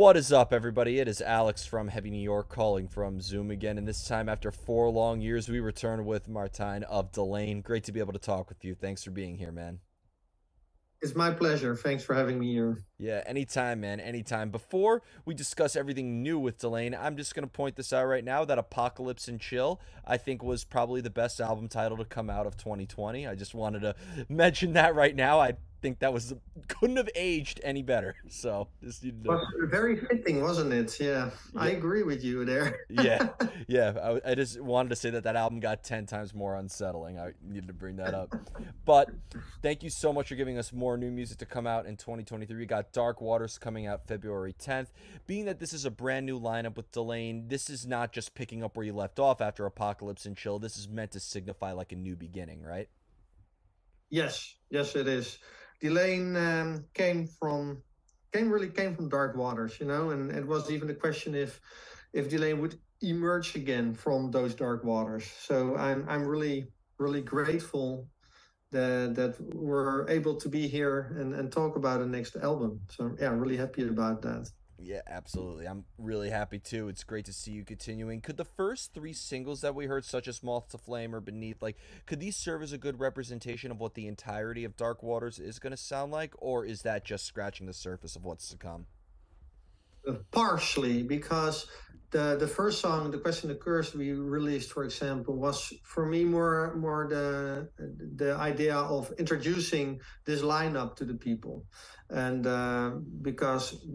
What is up, everybody? It is Alex from Heavy New York calling from Zoom again, and this time after 4 long years, we return with Martijn of Delain. Great to be able to talk with you. Thanks for being here, man. It's my pleasure. Thanks for having me here. Yeah, anytime, man, anytime. Before we discuss everything new with Delain, I'm just going to point this out right now that Apocalypse and Chill, I think, was probably the best album title to come out of 2020. I just wanted to mention that right now. I think that was couldn't have aged any better. So just needed to. Was very fitting, wasn't it? Yeah, I Yeah, agree with you there. yeah, yeah. I just wanted to say that that album got 10 times more unsettling. I needed to bring that up. But thank you so much for giving us more new music to come out in 2023. We got Dark Waters coming out February 10th. Being that this is a brand new lineup with Delain, this is not just picking up where you left off after Apocalypse and Chill. This is meant to signify like a new beginning, right? Yes, it is. Delain came from dark waters, and it was even a question if Delain would emerge again from those dark waters. So I'm really grateful that we're able to be here and talk about the next album. So yeah, I'm really happy about that. Yeah, absolutely. I'm really happy too. It's great to see you continuing. Could the first three singles that we heard, such as Moth to Flame or Beneath, like, could these serve as a good representation of what the entirety of Dark Waters is going to sound like, or is that just scratching the surface of what's to come? Partially because the first song, "The Question Occurs," we released, for example, was for me more the idea of introducing this lineup to the people, and because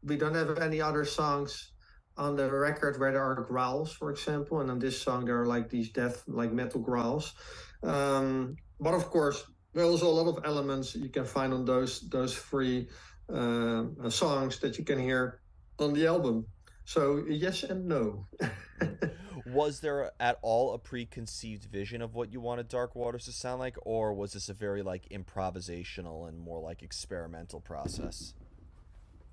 we don't have any other songs on the record where there are growls, for example, and on this song there are like these death like metal growls, but of course there are also a lot of elements you can find on those three songs that you can hear on the album. So yes and no. Was there at all a preconceived vision of what you wanted Dark Waters to sound like, or was this a very like improvisational and more like experimental process?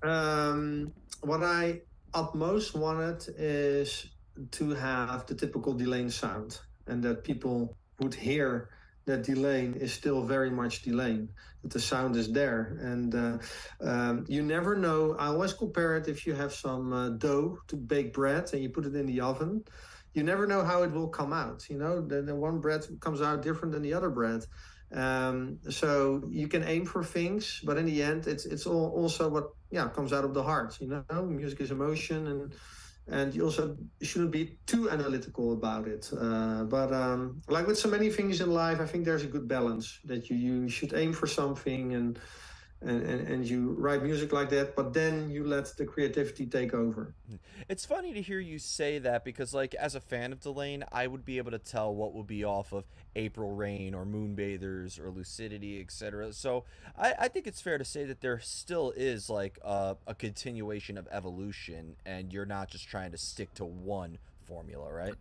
What I at most wanted is to have the typical Delain sound, and that people would hear that Delain is still very much Delain, that the sound is there. And you never know. I always compare it if you have some dough to bake bread and you put it in the oven. You never know how it will come out. The one bread comes out different than the other bread. So you can aim for things, but in the end, it's all also what comes out of the heart. Music is emotion, and you also shouldn't be too analytical about it. But like with so many things in life, I think there's a good balance that you should aim for something and you write music like that, but then you let the creativity take over. It's funny to hear you say that because, like, as a fan of Delain, I would be able to tell what would be off of April Rain or Moonbathers or Lucidity, etc. So I think it's fair to say that there still is like a continuation of evolution, and you're not just trying to stick to one formula, right?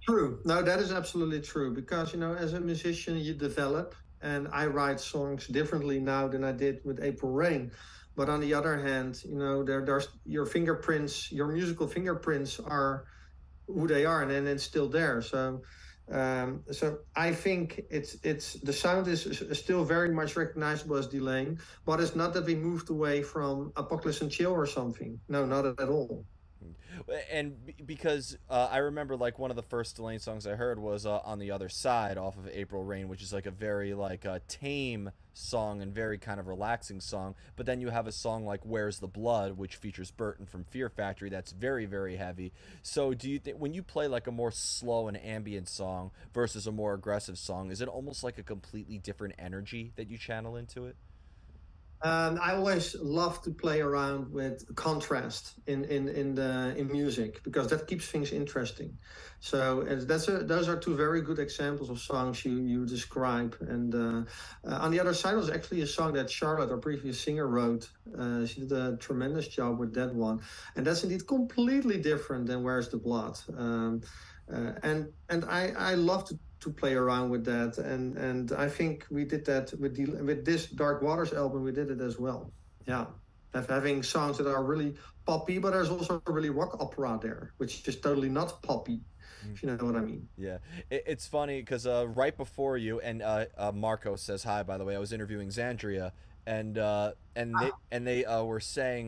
True. No, that is absolutely true because as a musician, you develop, and I write songs differently now than I did with April Rain. But on the other hand, there's your fingerprints, your musical fingerprints are who they are, and then it's still there. So I think it's the sound is still very much recognizable as Delain, but it's not that we moved away from Apocalypse and Chill or something. No, not at all. And because I remember like one of the first Delain songs I heard was "On the Other Side" off of April Rain, which is like a very like tame song and very kind of relaxing song. But then you have a song like "Where's the Blood," which features Burton from Fear Factory, that's very heavy. So do you think when you play like a more slow and ambient song versus a more aggressive song, is it almost like a completely different energy that you channel into it? I always love to play around with contrast in music because that keeps things interesting. So those are two very good examples of songs you describe. And on the other side was actually a song that Charlotte, our previous singer, wrote. She did a tremendous job with that one, and that's indeed completely different than "Where's the Blood." And I love to play around with that, and I think we did that with this Dark Waters album. We did it as well. Yeah, having songs that are really poppy, but there's also really rock opera there, which is totally not poppy, if you know what I mean. Yeah, it's funny because right before you and Marco says hi. By the way, I was interviewing Xandria, and they were saying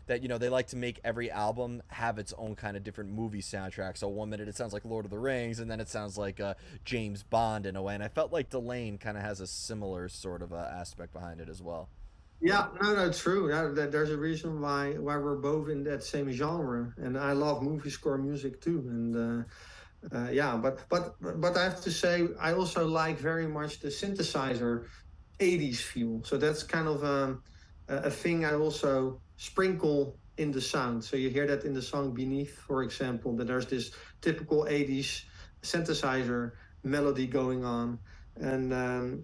that they like to make every album have its own kind of different movie soundtrack. So 1 minute it sounds like Lord of the Rings, and then it sounds like James Bond in a way. And I felt like Delain kind of has a similar sort of aspect behind it as well. Yeah, no, no, true. Yeah, there's a reason why we're both in that same genre, and I love movie score music too. And yeah, but I have to say, I also like very much the synthesizer 80s feel. So that's kind of a thing I also sprinkle in the sound. So you hear that in the song Beneath, for example, that there's this typical 80s synthesizer melody going on. And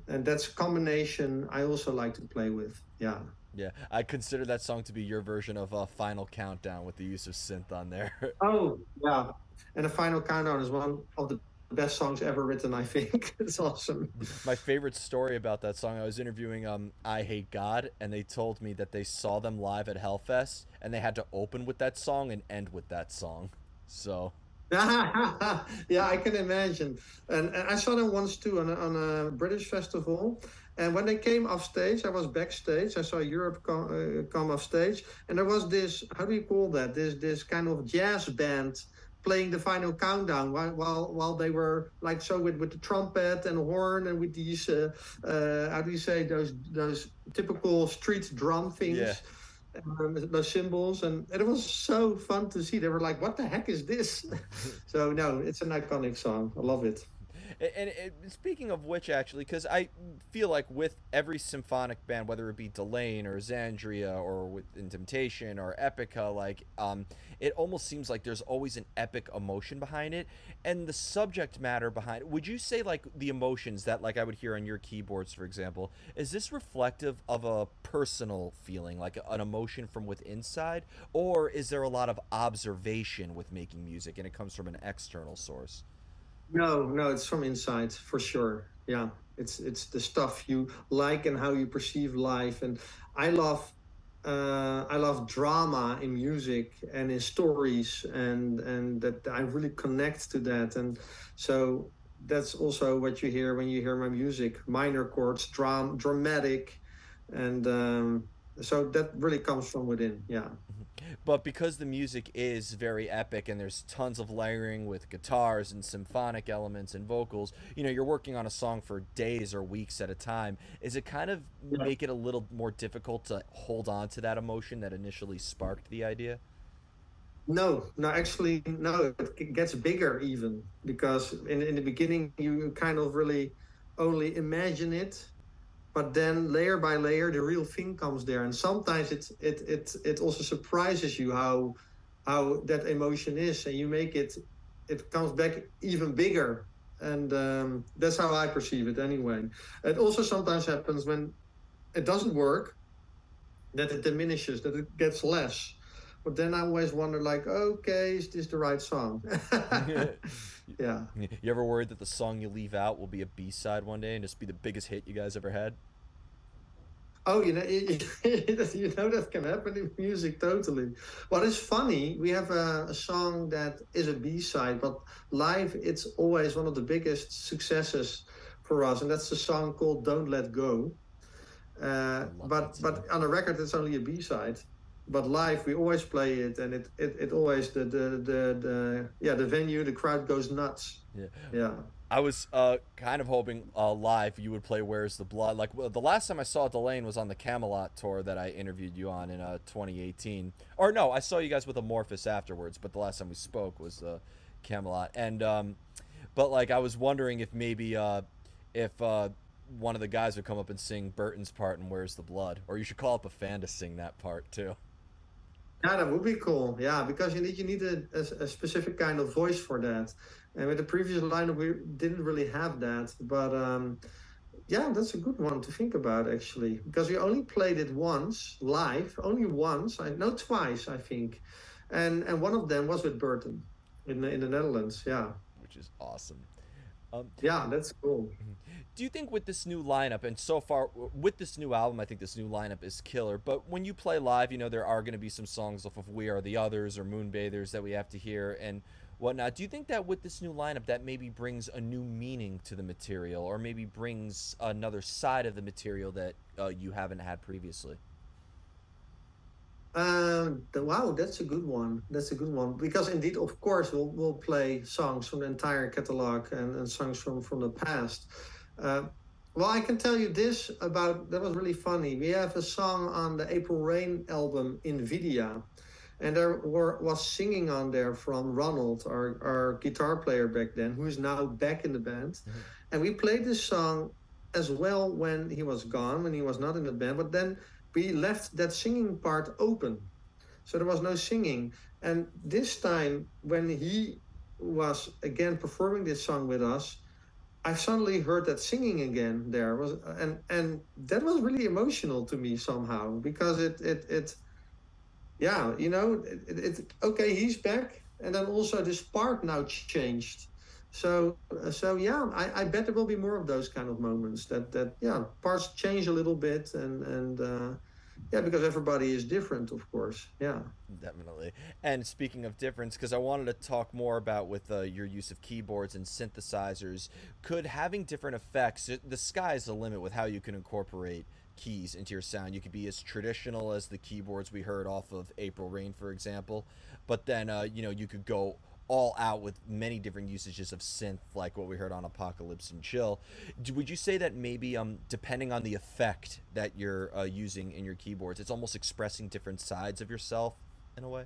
that's a combination I also like to play with. Yeah. Yeah, I consider that song to be your version of Final Countdown with the use of synth on there. Oh, yeah. And the final countdown is one of the best songs ever written, I think. It's awesome. My favorite story about that song, I was interviewing I Hate God, and they told me that they saw them live at Hellfest, and they had to open with that song and end with that song. So, Yeah, I can imagine. And I saw them once too on a British festival. And when they came off stage, I was backstage. I saw Europe come off stage, and there was this, how do you call that? This kind of jazz band playing the final countdown while they were like so with the trumpet and horn and with these how do you say those typical street drum yeah. things, those cymbals, and it was so fun to see. They were like, "What the heck is this?" So no, it's an iconic song. I love it. Speaking of which, actually, because I feel like with every symphonic band, whether it be Delain or Xandria or with In Temptation or Epica, it almost seems like there's always an epic emotion behind it, and the subject matter behind it. Would you say like the emotions that like I would hear on your keyboards, for example, is this reflective of a personal feeling, like an emotion from within inside, or is there a lot of observation with making music and it comes from an external source? No, no, it's from inside for sure. Yeah, it's the stuff you like and how you perceive life. And I love I love drama in music and in stories, and that I really connect to that. And so that's also what you hear when you hear my music: minor chords, dramatic, and so that really comes from within. Yeah. But because the music is very epic and there's tons of layering with guitars and symphonic elements and vocals, you're working on a song for days or weeks at a time. Is it kind of Yeah. make it a little more difficult to hold on to that emotion that initially sparked the idea? No, no, actually, no. It gets bigger even because in the beginning you kind of really only imagine it, but then layer by layer the real thing comes there, and sometimes it also surprises you how that emotion is, and you make it comes back even bigger, and that's how I perceive it anyway. It also sometimes happens when it doesn't work, that it diminishes, that it gets less. But then I always wonder, like, okay, is this the right song? you Yeah. ever worried that the song you leave out will be a B-side one day and just be the biggest hit you guys ever had? Oh, you know that can happen in music totally. What is funny, we have a song that is a B-side, but live it's always one of the biggest successes for us, and that's the song called "Don't Let Go." I love that But song. on a record it's only a B-side. But live we always play it, and it always the yeah, the venue, the crowd goes nuts. Yeah. Yeah. I was kind of hoping live you would play "Where's the Blood." Like the last time I saw Delain was on the Camelot tour that I interviewed you on in 2018. Or no, I saw you guys with Amorphous afterwards. But the last time we spoke was Camelot. And but like I was wondering if maybe if one of the guys would come up and sing Burton's part in "Where's the Blood," or you should call up a fan to sing that part too. Yeah, that would be cool. Yeah, because you need a specific kind of voice for that. And with the previous lineup, we didn't really have that. But yeah, that's a good one to think about actually, because we only played it once live, only once. I know twice, I think, and one of them was with Burton in the Netherlands. Yeah, Which is awesome. Um, yeah, that's cool. Do you think with this new lineup, and so far with this new album, I think this new lineup is killer. But when you play live, there are going to be some songs off of "We Are the Others" or "Moonbathers" that we have to hear. And whatnot. Do you think that with this new lineup, that maybe brings a new meaning to the material, or maybe brings another side of the material that you haven't had previously? Wow, that's a good one. That's a good one because indeed, of course, we'll play songs from the entire catalog and songs from the past. Uh, well, I can tell you this about that was really funny. We have a song on the April Rain album, Nvidia, and was singing on there from Ronald, our guitar player back then, who is now back in the band. Hmm. And we played this song as well when he was gone, when he was not in the band. But then we left that singing part open. So there was no singing. And this time, when he was again performing this song with us, I suddenly heard that singing again. There was, and that was really emotional to me somehow because it yeah, okay, he's back, and then also this part now changed. So yeah, I bet there will be more of those kind of moments that yeah, parts change a little bit, and yeah, because everybody is different, of course. Yeah. Definitely. And speaking of difference, because I wanted to talk more about with your use of keyboards and synthesizers, could having different effects, the sky's the limit with how you can incorporate keys into your sound. You could be as traditional as the keyboards we heard off of April Rain, for example, but then, you could go all out with many different usages of synth, like what we heard on Apocalypse and Chill. Would you say that maybe, depending on the effect that you're using in your keyboards, it's almost expressing different sides of yourself in a way?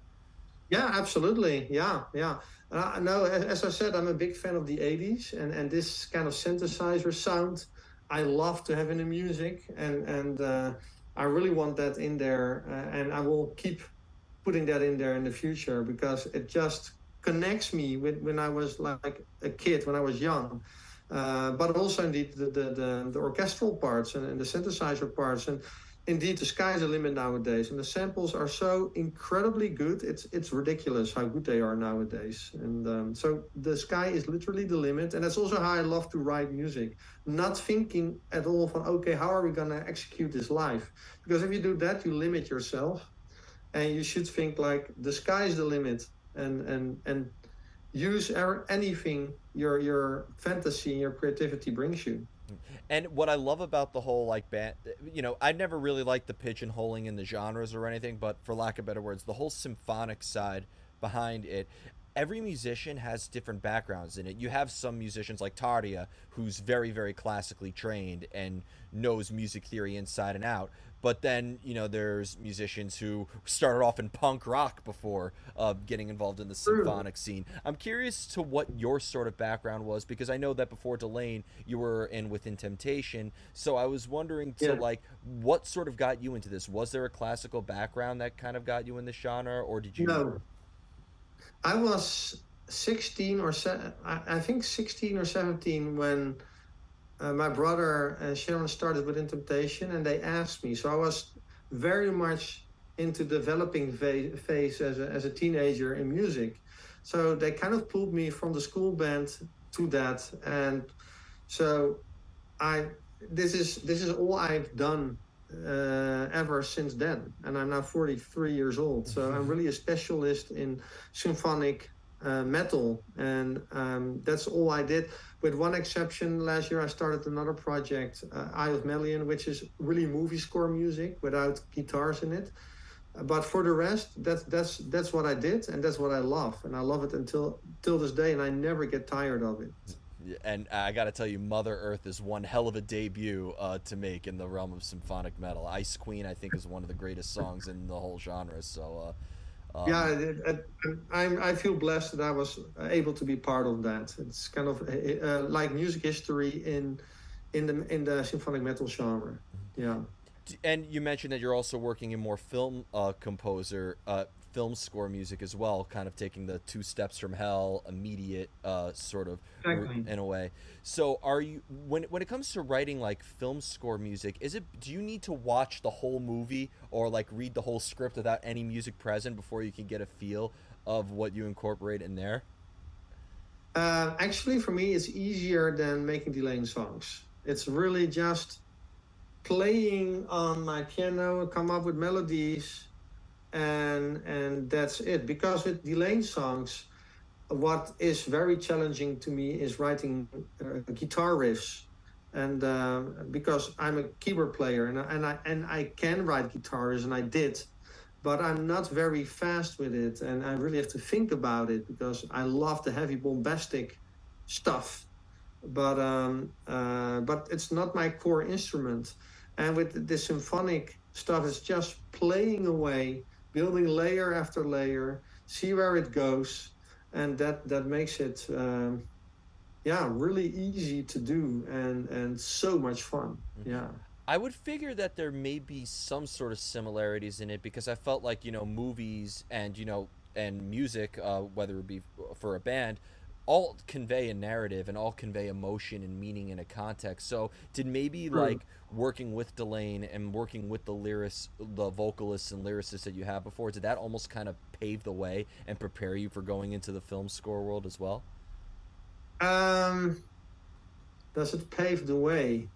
Yeah, absolutely. Yeah, yeah. No, as I said, I'm a big fan of the 80s and this kind of synthesizer sound I love to have in the music and I really want that in there and I will keep putting that in there in the future because it just connects me with when I was like a kid, when I was young. But also indeed the orchestral parts and the synthesizer parts and indeed the sky's the limit nowadays and the samples are so incredibly good it's ridiculous how good they are nowadays and so the sky is literally the limit and that's also how I love to write music, not thinking at all from okay how are we going to execute this live, because if you do that you limit yourself and you should think like the sky is the limit and use anything your fantasy your creativity brings you. And what I love about the whole like band, I never really liked the pigeonholing in the genres or anything, but for lack of better words, the whole symphonic side behind it. Every musician has different backgrounds in it. You have some musicians like Tardia, who's very, very classically trained and knows music theory inside and out. But then, there's musicians who started off in punk rock before getting involved in the True. symphonic scene. I'm curious to what your sort of background was because I know that before Delain, you were in Within Temptation. So I was wondering to Yeah. like, what sort of got you into this? Was there a classical background that kind of got you in the genre, or did you? No, I was 16 or I think 16 or 17 when my brother and Sharon started with Temptation, and they asked me. So I was very much into developing phase as a teenager in music. So they kind of pulled me from the school band to that, and so I this is all I've done ever since then, and I'm now 43 years old. So I'm really a specialist in symphonic metal, and that's all I did. With one exception, last year I started another project, Eye of Melian, which is really movie score music without guitars in it. But for the rest, that's what I did, and that's what I love, and I love it until till this day, and I never get tired of it. And I got to tell you, Mother Earth is one hell of a debut to make in the realm of symphonic metal. Ice Queen, I think, is one of the greatest songs in the whole genre. So, Yeah, I feel blessed that I was able to be part of that. It's kind of like music history in the symphonic metal genre. Yeah. and you mentioned that you're also working in more film composer, film score music as well, kind of taking the two steps from hell, immediate sort of route Exactly. in a way. So, are you when it comes to writing like film score music, do you need to watch the whole movie or like read the whole script without any music present before you can get a feel of what you incorporate in there? Actually, for me, it's easier than making Delain songs. It's really just playing on my piano, come up with melodies, and that's it. Because with Delain songs, what is very challenging to me is writing guitar riffs, and because I'm a keyboard player, and I can write guitars, and I did, but I'm not very fast with it, and I really have to think about it because I love the heavy bombastic stuff, but it's not my core instrument. And with the symphonic stuff, it's just playing away, building layer after layer, see where it goes, and that makes it yeah, really easy to do, and so much fun. Yeah. I would figure that there may be some sort of similarities in it because I felt like, movies and, and music, whether it be for a band, all convey a narrative and all convey emotion and meaning in a context. So, did maybe True. like working with Delain and working with the vocalists and lyricists that you have before, did that almost kind of pave the way and prepare you for going into the film score world as well? um does it pave the way?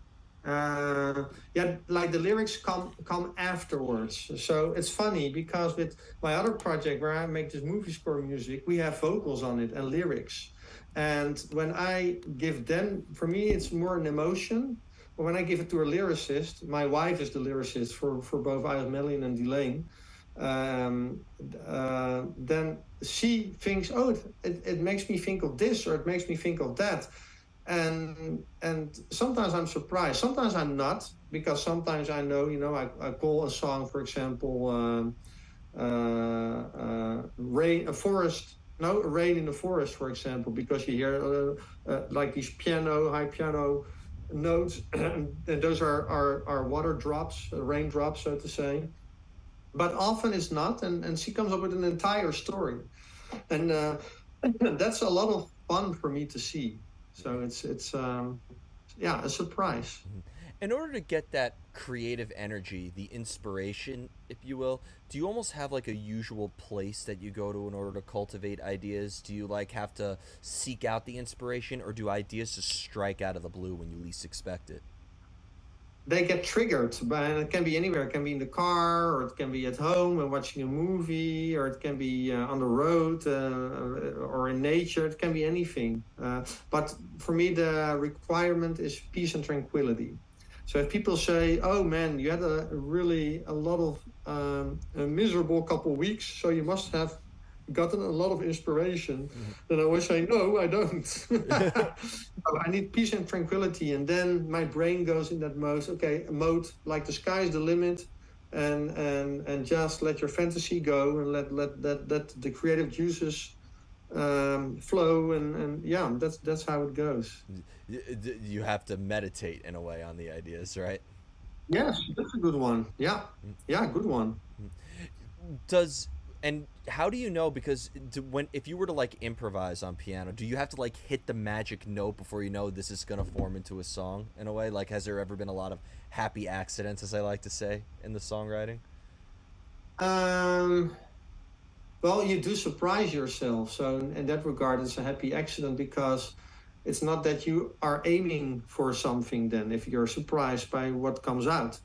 Yeah, like the lyrics come afterwards. So it's funny because with my other project where I make this movie score music, we have vocals on it and lyrics. And when I give them, for me, it's more an emotion. But when I give it to a lyricist, my wife is the lyricist for both I Am Million and Delain. Then she thinks, oh, it makes me think of this, or it makes me think of that. And sometimes I'm surprised, sometimes I'm not, because sometimes I know, I call a song, for example, rain, a forest, no, rain in the forest, for example, because you hear like these high piano notes, and those are water drops, raindrops, so to say. But often it's not, and she comes up with an entire story, and that's a lot of fun for me to see. So it's yeah, a surprise. In order to get that creative energy, the inspiration, if you will, do you almost have like a usual place that you go to in order to cultivate ideas? Do you like have to seek out the inspiration, or do ideas just strike out of the blue when you least expect it? They get triggered, but and it can be anywhere. It can be in the car, or it can be at home and watching a movie, or it can be on the road, or in nature. It can be anything. But for me, the requirement is peace and tranquility. So if people say, "Oh man, you had a lot of a miserable couple of weeks, so you must have gotten a lot of inspiration," then I always say, "No, I don't. No, I need peace and tranquility." And then my brain goes in that mode, okay, mode like the sky's the limit, and just let your fantasy go, and let the creative juices flow, and yeah, that's how it goes. You have to meditate in a way on the ideas, right? Yes, that's a good one. Yeah, yeah, good one. Does and how do you know? Because when if you were to like improvise on piano, do you have to like hit the magic note before you know this is gonna form into a song in a way? Like, has there ever been a lot of happy accidents, as I like to say, in the songwriting? Um, Well, you do surprise yourself. So, in that regard, it's a happy accident because it's not that you are aiming for something, then, if you're surprised by what comes out.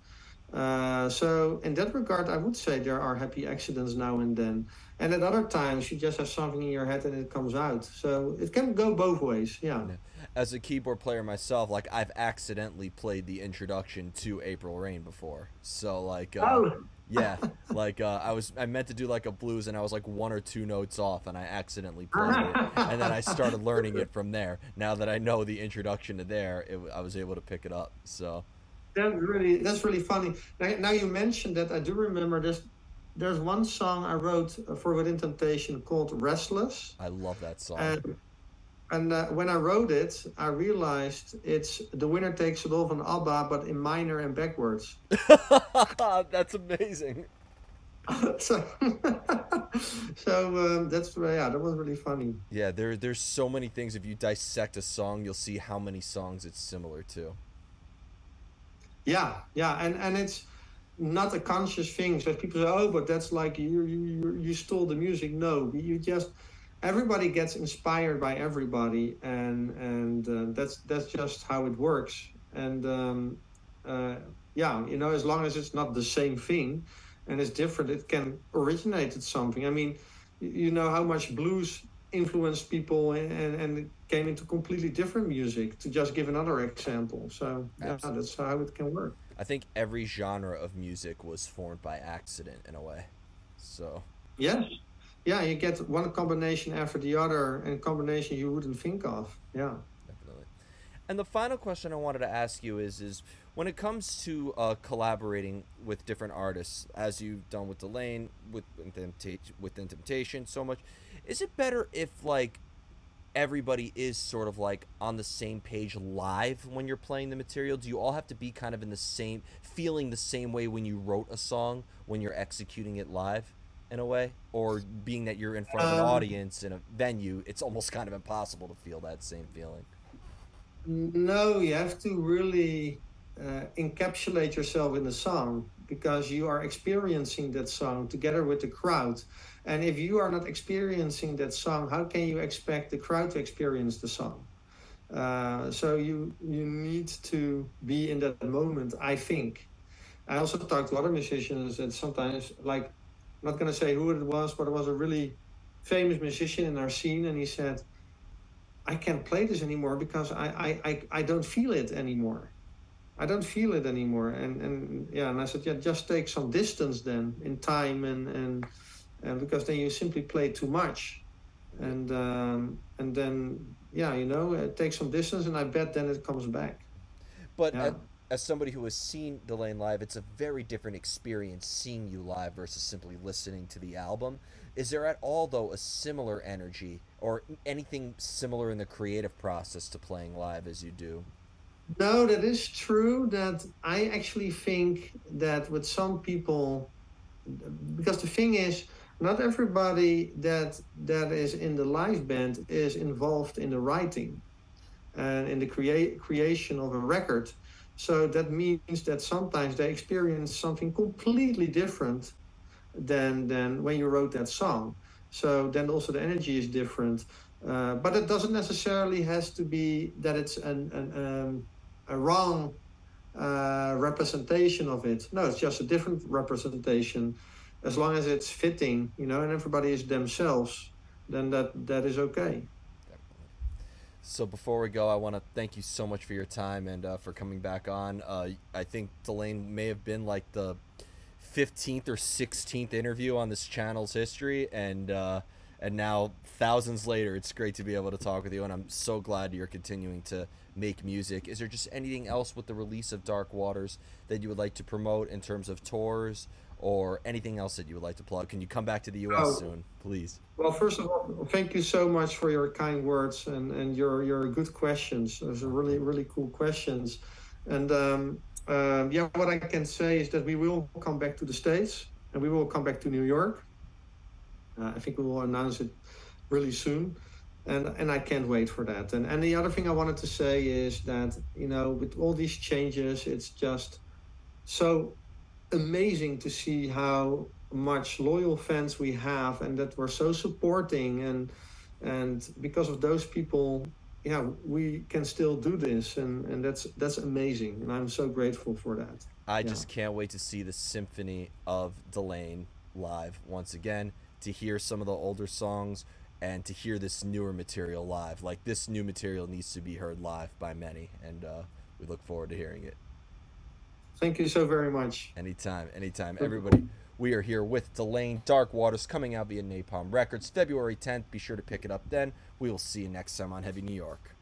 So, in that regard, I would say there are happy accidents now and then. And at other times, you just have something in your head and it comes out. So, it can go both ways. Yeah. No. As a keyboard player myself, like I've accidentally played the introduction to April Rain before. So like Oh, yeah, like I meant to do like a blues and I was like one or two notes off and I accidentally played it and then I started learning it from there. Now that I know the introduction to there, I was able to pick it up. So that's really funny. Now you mentioned that, I do remember there's one song I wrote for Within Temptation called Restless. I love that song. And when I wrote it, I realized it's The Winner Takes It All from ABBA, but in minor and backwards. That's amazing. So, so that's, yeah, that was really funny. Yeah, there's so many things. If you dissect a song, you'll see how many songs it's similar to. Yeah, yeah, and it's not a conscious thing. So if people say, "Oh, but that's like you stole the music." No, you just, everybody gets inspired by everybody, and that's just how it works. And uh, yeah, as long as it's not the same thing and it's different, it can originate at something. I mean, you know how much blues. influenced people and came into completely different music, to just give another example. So yeah, Absolutely. that's how it can work. I think every genre of music was formed by accident in a way. So, Yes. Yeah, you get one combination after the other, and combination you wouldn't think of. Yeah. definitely. And the final question I wanted to ask you is when it comes to collaborating with different artists, as you've done with Delain, with Temptation, so much, is it better if like everybody is sort of like on the same page live when you're playing the material? Do you all have to be kind of in the same, feeling the same way when you wrote a song when you're executing it live, in a way? Or being that you're in front of an Um, audience in a venue, it's almost kind of impossible to feel that same feeling. no, you have to really encapsulate yourself in the song, because you are experiencing that song together with the crowd. And if you are not experiencing that song, how can you expect the crowd to experience the song? So you need to be in that moment, I think. I also talked to other musicians that sometimes, like, I'm not going to say who it was, but it was a really famous musician in our scene, and he said, I can't play this anymore because I don't feel it anymore. I don't feel it anymore. And yeah, and I said, yeah, just take some distance then in time, and because then you simply play too much. Yeah. And then yeah, take some distance, and I bet then it comes back. But Yeah. as somebody who has seen Delain live, it's a very different experience seeing you live versus simply listening to the album. Is there at all, though, a similar energy or anything similar in the creative process to playing live as you do? No, that is true. That I actually think that with some people, because the thing is, not everybody that is in the live band is involved in the writing and in the creation of a record. So that means that sometimes they experience something completely different than when you wrote that song. So then also the energy is different. But it doesn't necessarily has to be that it's a wrong representation of it. No, it's just a different representation. As long as it's fitting, and everybody is themselves, then that is okay. So before we go, I want to thank you so much for your time and for coming back on. I think Delain may have been like the 15th or 16th interview on this channel's history, and now thousands later, it's great to be able to talk with you, and I'm so glad you're continuing to make music. Is there just anything else with the release of Dark Waters that you would like to promote in terms of tours or anything else that you would like to plug? Can you come back to the U.S. Oh, soon, please? well, first of all, thank you so much for your kind words and your good questions. Those are Oh, really, thank really cool questions. And yeah, what I can say is that we will come back to the States, and we will come back to New York. I think we will announce it really soon. And I can't wait for that. And the other thing I wanted to say is that, with all these changes, it's just so amazing to see how much loyal fans we have, and that we're so supporting, and because of those people, yeah, we can still do this, and that's amazing, and I'm so grateful for that. I Yeah. just can't wait to see the symphony of Delain live once again, to hear some of the older songs and to hear this newer material live. Like, this new material needs to be heard live by many, and we look forward to hearing it. Thank you so very much. Anytime, anytime. Everybody, we are here with Delain, Dark Waters, coming out via Napalm Records, February 10th. Be sure to pick it up then. We will see you next time on Heavy New York.